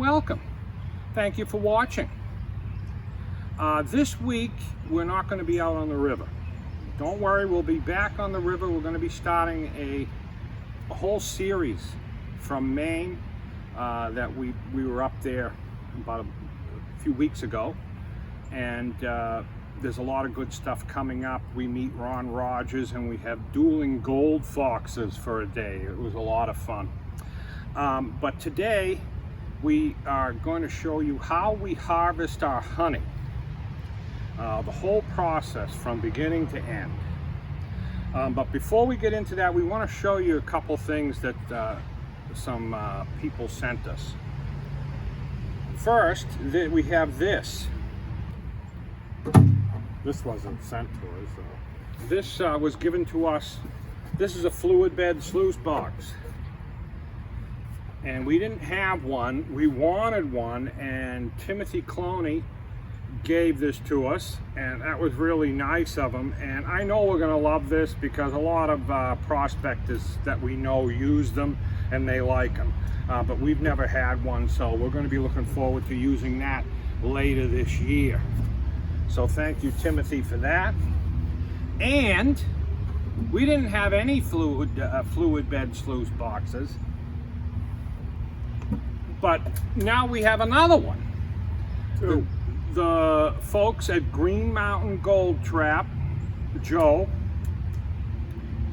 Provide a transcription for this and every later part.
welcome. Thank you for watching. This week we're not going to be out on the river. Don't worry, we'll be back on the river. We're going to be starting a whole series from Maine that we were up there about a few weeks ago, and there's a lot of good stuff coming up. We meet Ron Rogers and we have dueling gold foxes for a day. It was a lot of fun. But today we are going to show you how we harvest our honey. The whole process from beginning to end. But before we get into that, we want to show you a couple things that some people sent us. First, we have this. This wasn't sent to us. So. This was given to us. This is a fluid bed sluice box. And we didn't have one. We wanted one, and Timothy Cloney gave this to us, and that was really nice of him. And I know we're gonna love this because a lot of prospectors that we know use them and they like them. But we've never had one, so we're gonna be looking forward to using that later this year. So thank you, Timothy, for that. And we didn't have any fluid bed sluice boxes, but now we have another one. The folks at Green Mountain Gold Trap, Joe,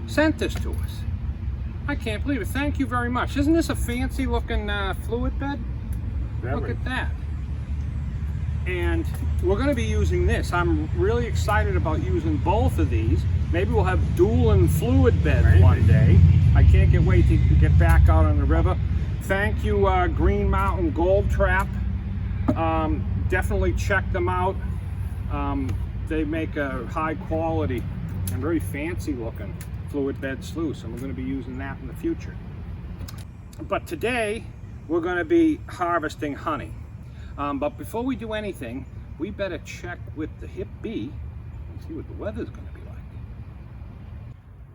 sent this to us. I can't believe it. Thank you very much. Isn't this a fancy looking fluid bed? Look at that. And we're going to be using this. I'm really excited about using both of these. Maybe we'll have dueling fluid beds one day. I can't wait to get back out on the river. Thank you, Green Mountain Gold Trap. Definitely check them out. They make a high quality and very fancy looking fluid bed sluice, and we're going to be using that in the future. But today we're going to be harvesting honey. But before we do anything, we better check with the hip bee and see what the weather's going to be like.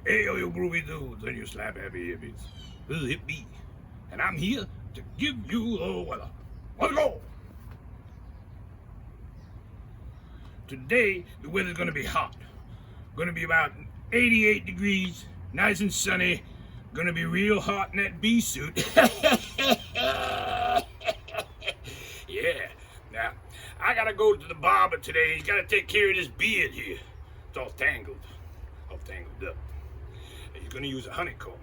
Hey, all you groovy dudes and you slap happy hippies. This is Hip Bee, and I'm here to give you the weather. Let's go! Today, the weather's gonna be hot. Gonna be about 88 degrees, nice and sunny. Gonna be real hot in that bee suit. Yeah. Now, I gotta go to the barber today. He's gotta take care of this beard here. It's all tangled up. He's gonna use a honeycomb.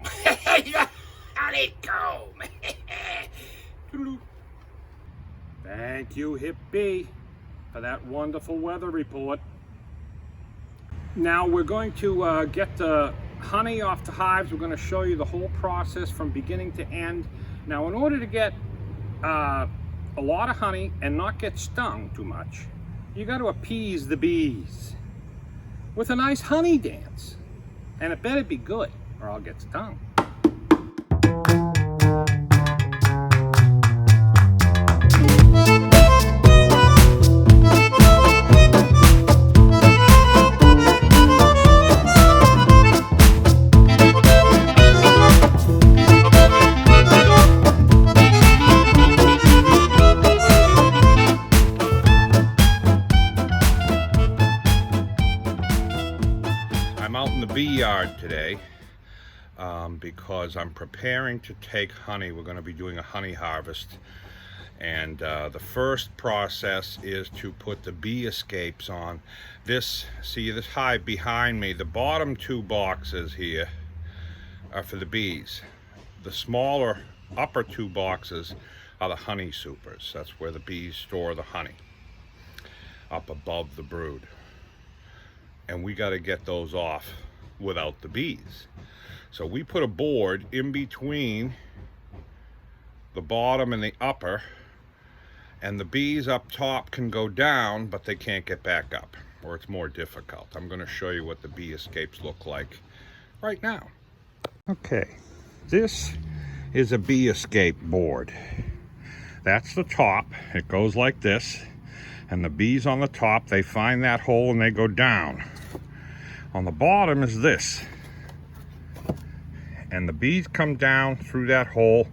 Honeycomb. Thank you, Hip Bee, for that wonderful weather report. Now we're going to get the honey off the hives. We're going to show you the whole process from beginning to end. Now, in order to get a lot of honey and not get stung too much, you got to appease the bees with a nice honey dance. And it better be good or I'll get stung. I'm out in the bee yard today because I'm preparing to take honey. We're going to be doing a honey harvest, and the first process is to put the bee escapes on. This hive behind me, the bottom two boxes here are for the bees. The smaller upper two boxes are the honey supers. That's where the bees store the honey, up above the brood. And we got to get those off without the bees. So we put a board in between the bottom and the upper, and the bees up top can go down, but they can't get back up, or it's more difficult. I'm going to show you what the bee escapes look like right now. Okay, this is a bee escape board. That's the top. It goes like this, and the bees on the top, they find that hole and they go down. On the bottom is this, and the bees come down through that hole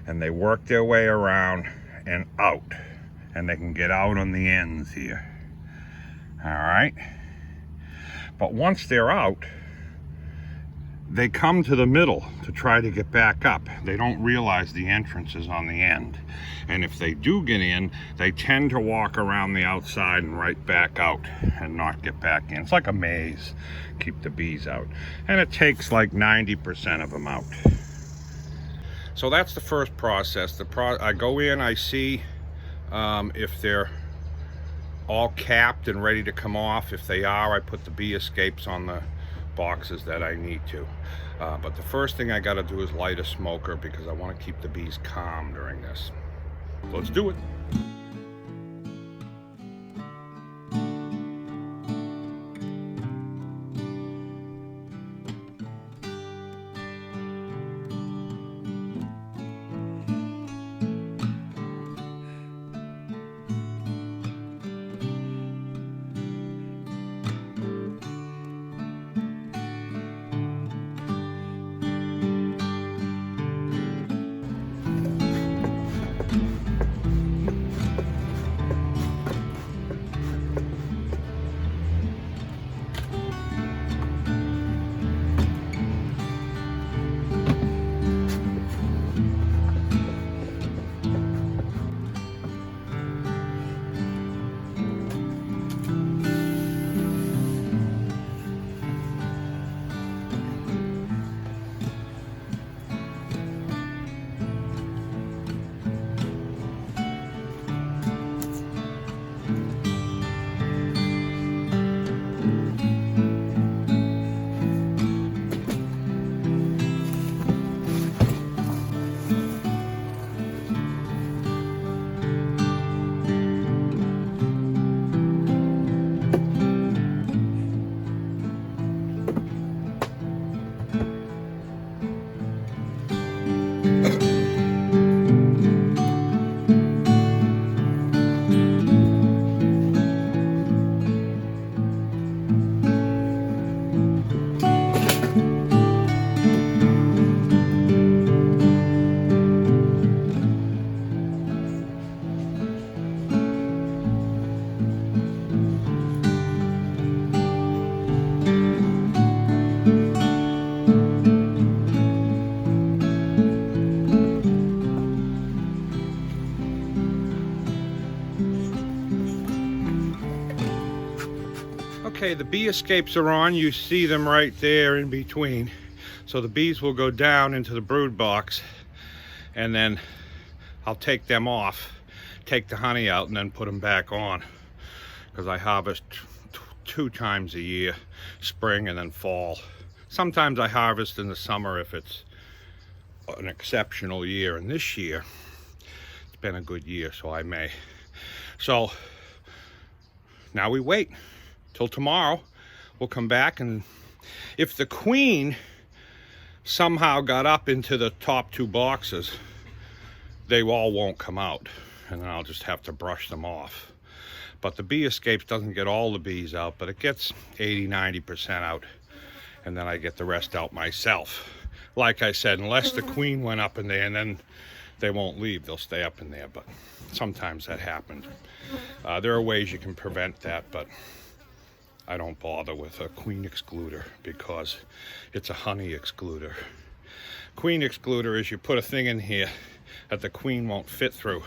and they work their way around and out. And they can get out on the ends here. All right. But once they're out, they come to the middle to try to get back up. They don't realize the entrance is on the end. And if they do get in, they tend to walk around the outside and right back out and not get back in. It's like a maze, keep the bees out. And it takes like 90% of them out. So that's the first process. I go in, I see if they're all capped and ready to come off. If they are, I put the bee escapes on the boxes that I need to. But the first thing I got to do is light a smoker because I want to keep the bees calm during this. Let's do it. Okay, the bee escapes are on. You see them right there in between. So the bees will go down into the brood box and then I'll take them off, take the honey out and then put them back on because I harvest two times a year, spring and then fall. Sometimes I harvest in the summer if it's an exceptional year, and this year it's been a good year, so I may. So now we wait till tomorrow. We'll come back, and if the queen somehow got up into the top two boxes, they all won't come out, and then I'll just have to brush them off. But the bee escapes doesn't get all the bees out, but it gets 80–90% out, and then I get the rest out myself. Like I said, unless the queen went up in there, and then they won't leave, they'll stay up in there, but sometimes that happens. There are ways you can prevent that, but I don't bother with a queen excluder because it's a honey excluder. Queen excluder is you put a thing in here that the queen won't fit through,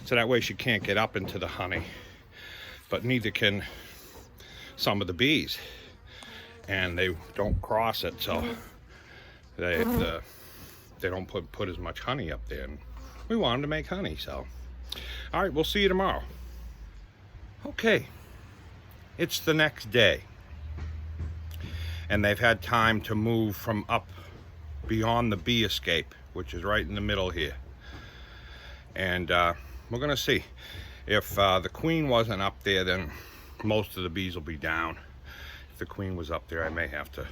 so that way she can't get up into the honey, but neither can some of the bees, and they don't cross it, so they don't put as much honey up there, and we want them to make honey. So all right, we'll see you tomorrow. Okay, it's the next day, and they've had time to move from up beyond the bee escape, which is right in the middle here, and we're gonna see if the queen wasn't up there, then most of the bees will be down. If the queen was up there, I may have to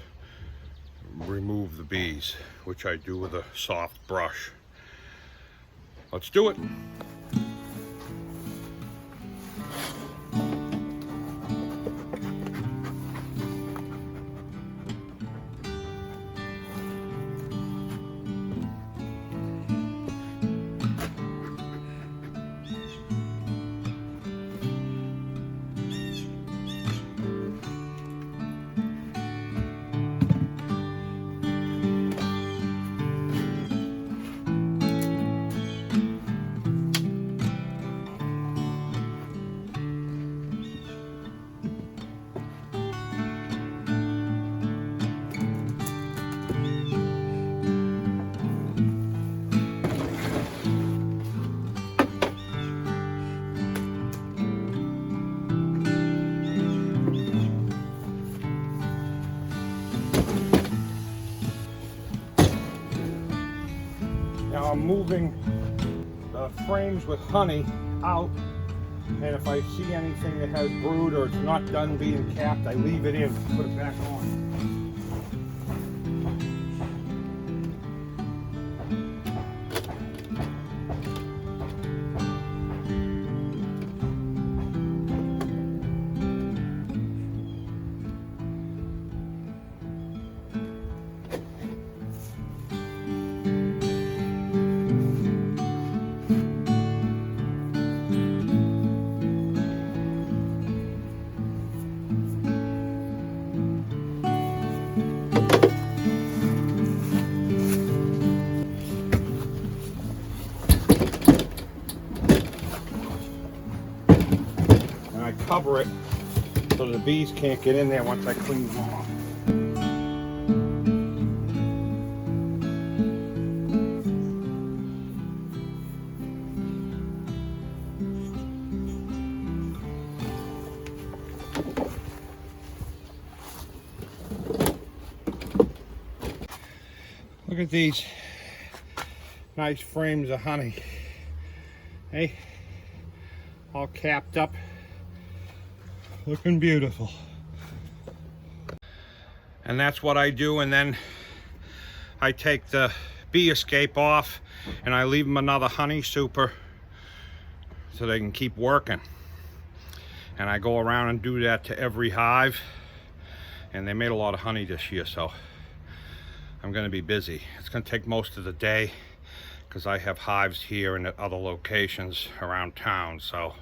remove the bees, which I do with a soft brush. Let's do it. moving the frames with honey out, and if I see anything that has brood or it's not done being capped, I leave it in, put it back on. I cover it so the bees can't get in there once I clean them off. Look at these nice frames of honey. Hey, all capped up. Looking beautiful. And that's what I do, and then I take the bee escape off and I leave them another honey super so they can keep working. And I go around and do that to every hive, and they made a lot of honey this year, so I'm going to be busy. It's going to take most of the day because I have hives here and at other locations around town, so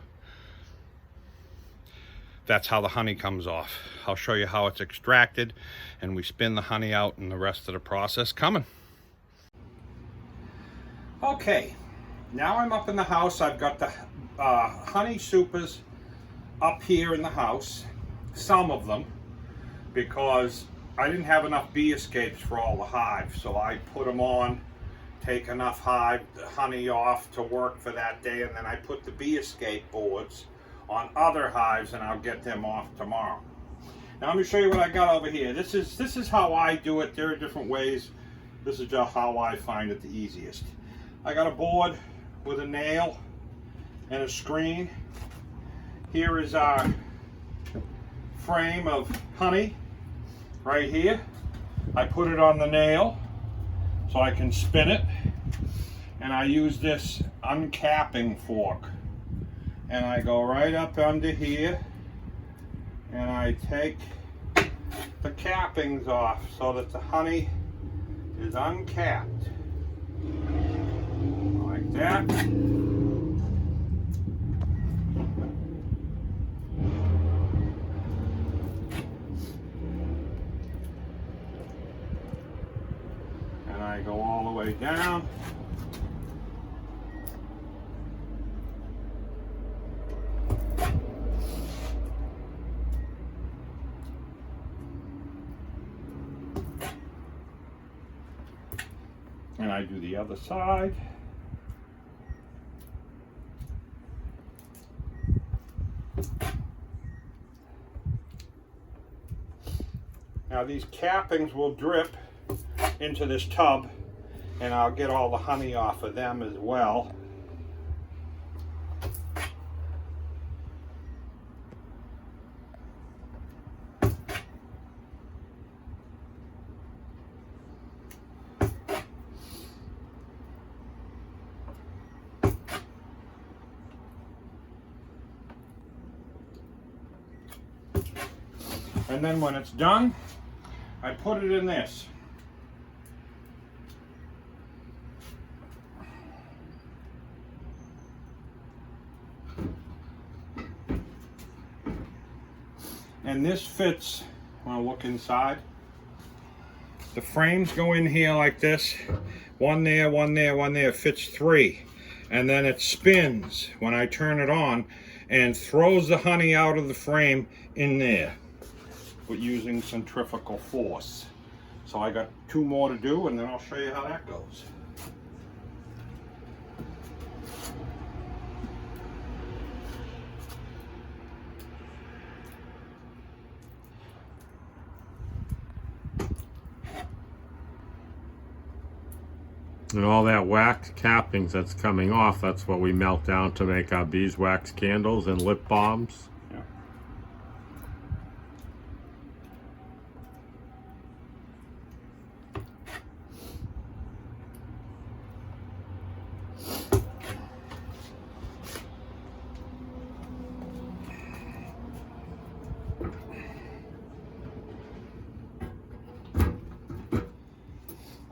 that's how the honey comes off. I'll show you how it's extracted, and we spin the honey out and the rest of the process coming. Okay, now I'm up in the house. I've got the honey supers up here in the house, some of them, because I didn't have enough bee escapes for all the hives, so I put them on, take enough honey off to work for that day, and then I put the bee escape boards on other hives, and I'll get them off tomorrow. Now let me show you what I got over here. This is how I do it. There are different ways. This is just how I find it the easiest. I got a board with a nail and a screen. Here is our frame of honey right here. I put it on the nail so I can spin it, and I use this uncapping fork. And I go right up under here and I take the cappings off so that the honey is uncapped. Like that. And I go all the way down. And I do the other side. Now these cappings will drip into this tub, and I'll get all the honey off of them as well. And then when it's done, I put it in this. And this fits, when I look inside, the frames go in here like this. One there, one there, one there, fits 3. And then it spins when I turn it on and throws the honey out of the frame in there, but using centrifugal force. So I got 2 more to do, and then I'll show you how that goes. And all that wax cappings that's coming off, that's what we melt down to make our beeswax candles and lip balms. Yeah.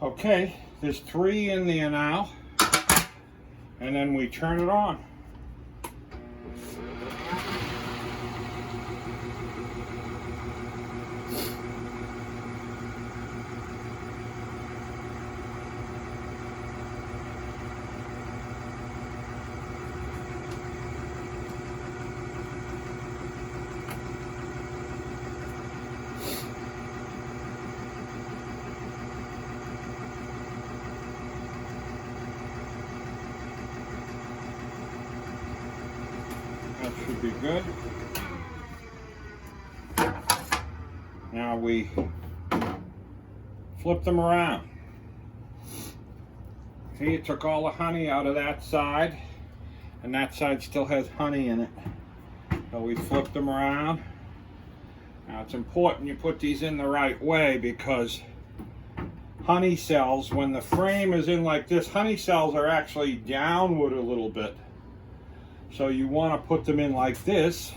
Okay, there's 3 in there now, and then we turn it on. That should be good. Now we flip them around. See, it took all the honey out of that side, and that side still has honey in it. So we flip them around. Now it's important you put these in the right way, because honey cells, when the frame is in like this, honey cells are actually downward a little bit. So you want to put them in like this,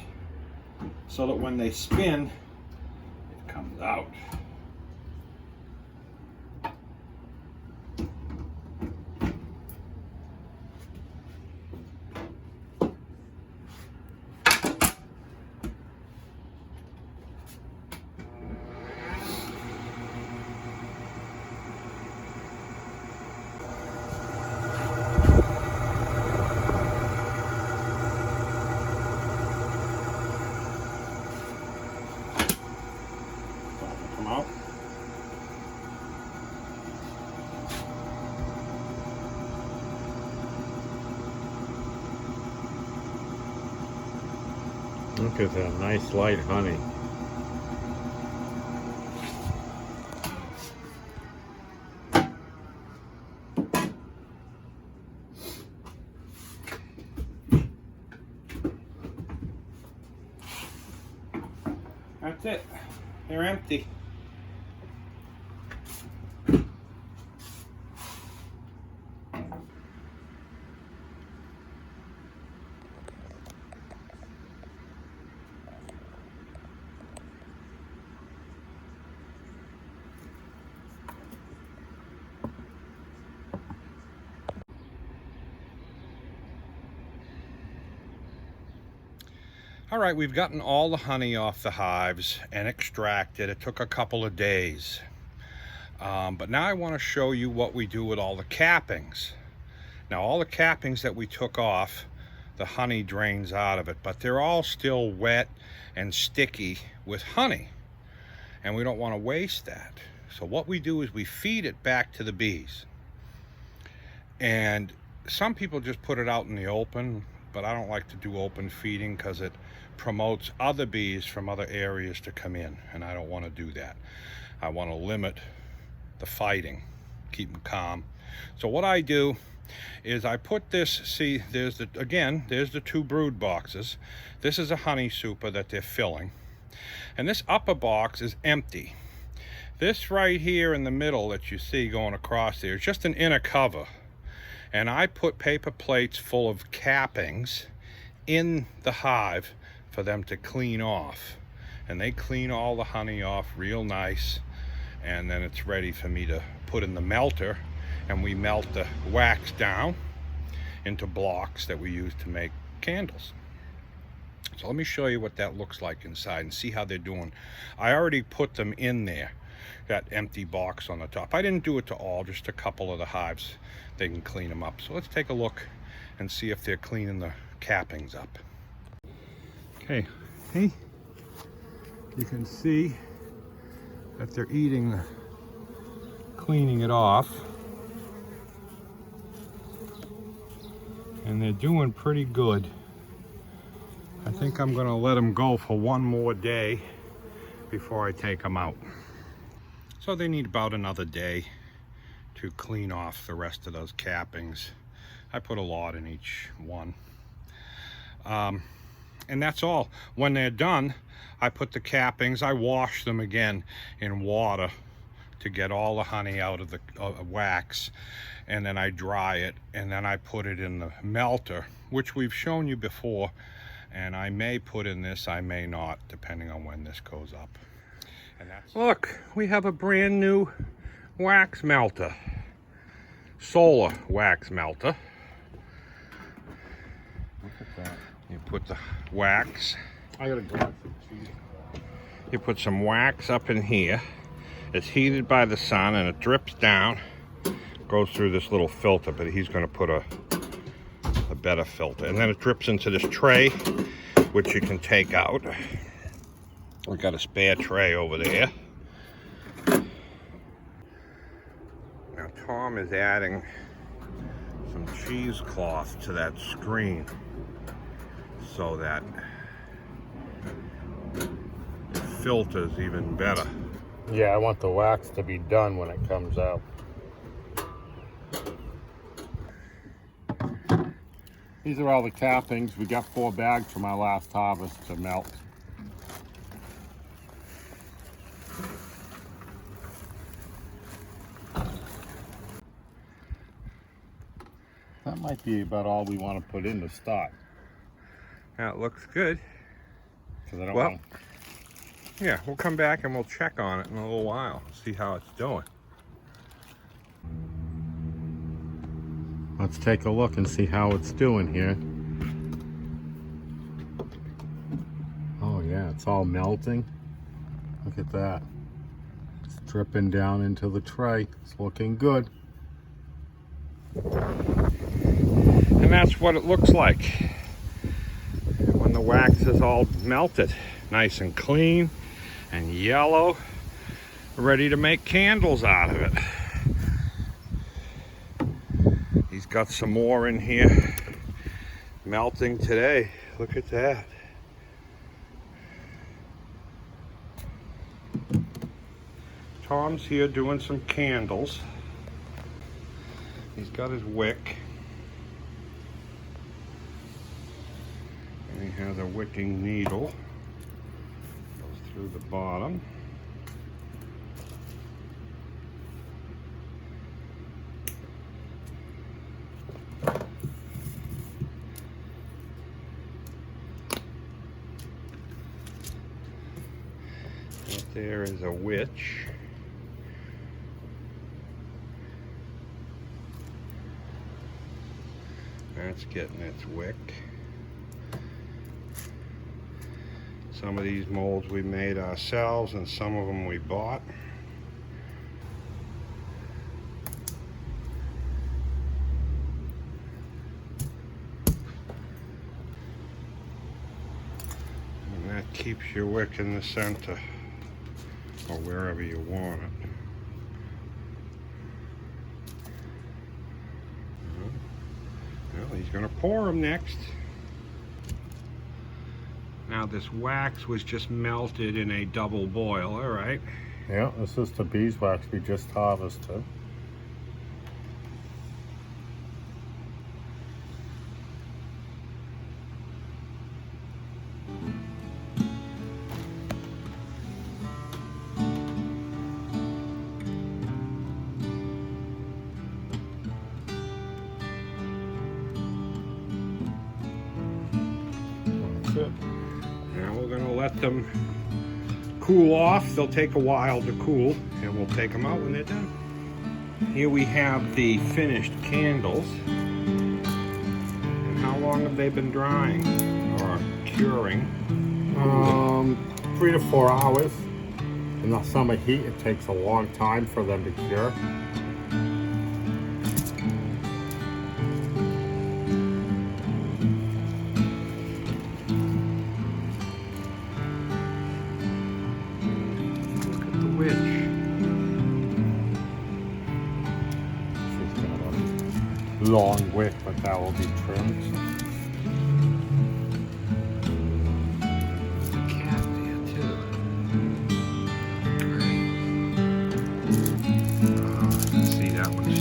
so that when they spin, it comes out. Come out. Look at that nice light honey. That's it. They're empty. All right, we've gotten all the honey off the hives and extracted. It took a couple of days. But now I want to show you what we do with all the cappings. Now, all the cappings that we took off, the honey drains out of it, but they're all still wet and sticky with honey. And we don't want to waste that. So what we do is we feed it back to the bees. And some people just put it out in the open, but I don't like to do open feeding because it promotes other bees from other areas to come in, and I don't want to do that. I want to limit the fighting, keep them calm. So what I do is I put this, see, there's the 2 brood boxes. This is a honey super that they're filling, and this upper box is empty. This right here in the middle that you see going across there is just an inner cover, and I put paper plates full of cappings in the hive for them to clean off, and they clean all the honey off real nice, and then it's ready for me to put in the melter, and we melt the wax down into blocks that we use to make candles. So let me show you what that looks like inside and see how they're doing. I already put them in there, that empty box on the top. I didn't do it to all, just a couple of the hives. They can clean them up. So let's take a look and see if they're cleaning the cappings up. Okay, hey, you can see that they're cleaning it off, and they're doing pretty good. I think I'm gonna let them go for one more day before I take them out. So they need about another day to clean off the rest of those cappings. I put a lot in each one. And that's all. When they're done, I put the cappings, I wash them again in water to get all the honey out of the wax, and then I dry it, and then I put it in the melter, which we've shown you before, and I may put in this, I may not, depending on when this goes up. And that's... Look, we have a brand new wax melter, solar wax melter. Look at that. You put the wax, I gotta grab some cheese. you put some wax up in here. It's heated by the sun and it drips down, goes through this little filter, but he's going to put a better filter. And then it drips into this tray, which you can take out. We got a spare tray over there. Now Tom is adding some cheesecloth to that screen so that it filters even better. Yeah, I want the wax to be done when it comes out. These are all the cappings. We got 4 bags from our last harvest to melt. That might be about all we want to put in to start. That looks good. Because I don't Well, want... yeah, we'll come back and we'll check on it in a little while, see how it's doing. Let's take a look and see how it's doing here. Oh yeah, it's all melting. Look at that. It's dripping down into the tray. It's looking good. And that's what it looks like when the wax is all melted. Nice and clean and yellow, ready to make candles out of it. He's got some more in here melting today. Look at that. Tom's here doing some candles. He's got his wick. And he has a wicking needle. Goes through the bottom. Right there is a witch. That's getting its wick. Some of these molds we made ourselves and some of them we bought. And that keeps your wick in the center or wherever you want it. Well, he's going to pour them next. Now this wax was just melted in a double boil, all right? Yeah, this is the beeswax we just harvested. That's it. Now we're going to let them cool off. They'll take a while to cool, and we'll take them out when they're done. Here we have the finished candles. And how long have they been drying or curing? 3 to 4 hours. In the summer heat, it takes a long time for them to cure. Look at the witch. She's got a long wick, but that will be trimmed. Cat there too. See, that one's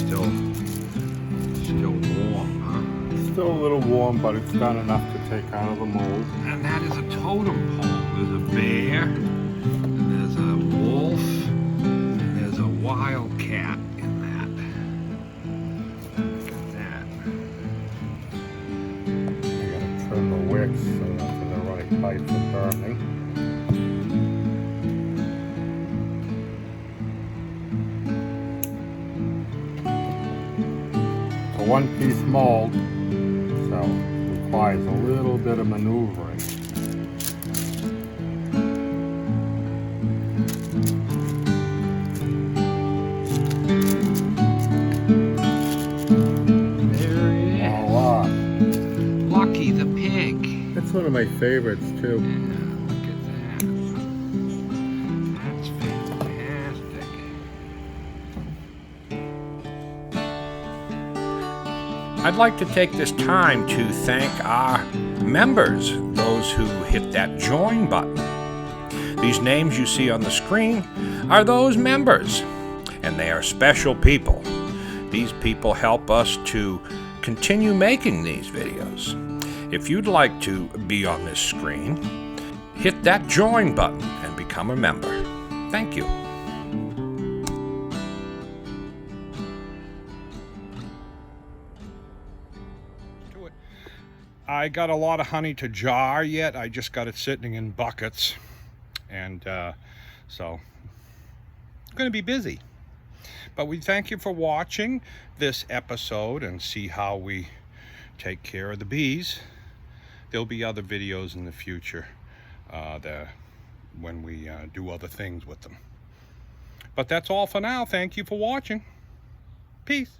little warm, but it's done enough to take out of the mold. And that is a totem pole. There's a bear, and there's a wolf, and there's a wildcat in that. Look at that. You gotta trim the wicks so that's in the right height for burning. It's a one-piece mold, so it requires a little bit of maneuvering. There he is. Voila. Lucky the pig. That's one of my favorites too. Yeah, look at that. That's fantastic. I'd like to take this time to thank our members, those who hit that join button. These names you see on the screen are those members, and they are special people. These people help us to continue making these videos. If you'd like to be on this screen, hit that join button and become a member. Thank you. I got a lot of honey to jar yet. I just got it sitting in buckets. And so I'm going to be busy. But we thank you for watching this episode and see how we take care of the bees. There'll be other videos in the future when we do other things with them. But that's all for now. Thank you for watching. Peace.